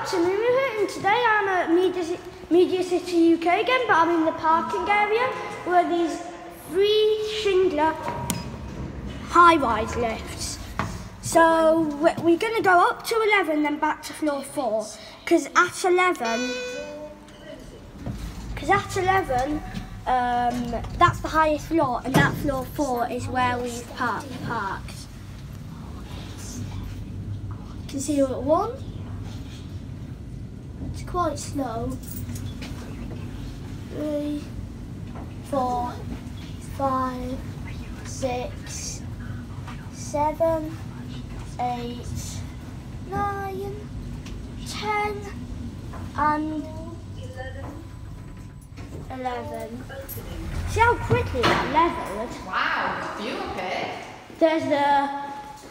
So Mumu here, and today I'm at Media City UK again, but I'm in the parking area where these 3 Schindler high-rise lifts. So we're going to go up to 11 then back to floor 4, because at 11 that's the highest floor, and that floor 4 is where we've parked. You can see we're at 1. It's quite slow. 3, 4, 5, 6, 7, 8, 9, 10, and 11. See how quickly that leveled? Wow, you okay? There's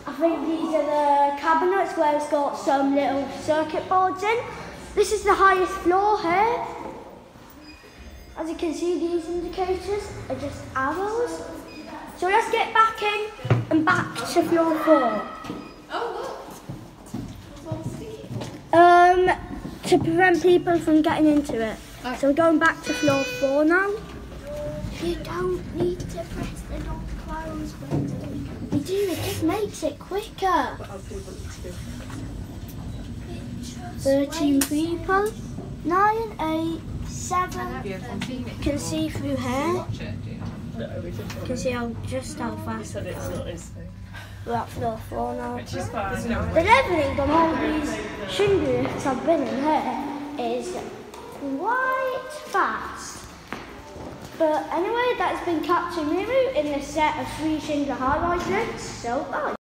I think these are the cabinets where it's got some little circuit boards in. This is the highest floor here. As you can see, these indicators are just arrows. So let's get back in and back to floor 4. Oh, look. To prevent people from getting into it. Oh. So we're going back to floor 4 now. You don't need to press the not close button. You do, it just makes it quicker. 13 people, 9, 8, 7. You can see through here. You can see how fast we go. We're at floor 4 now. The levelling on all these Schindler lifts I've been in here is quite fast. But anyway, that's been Captain Miru in the set of 3 Schindler high-rise lifts. So bye.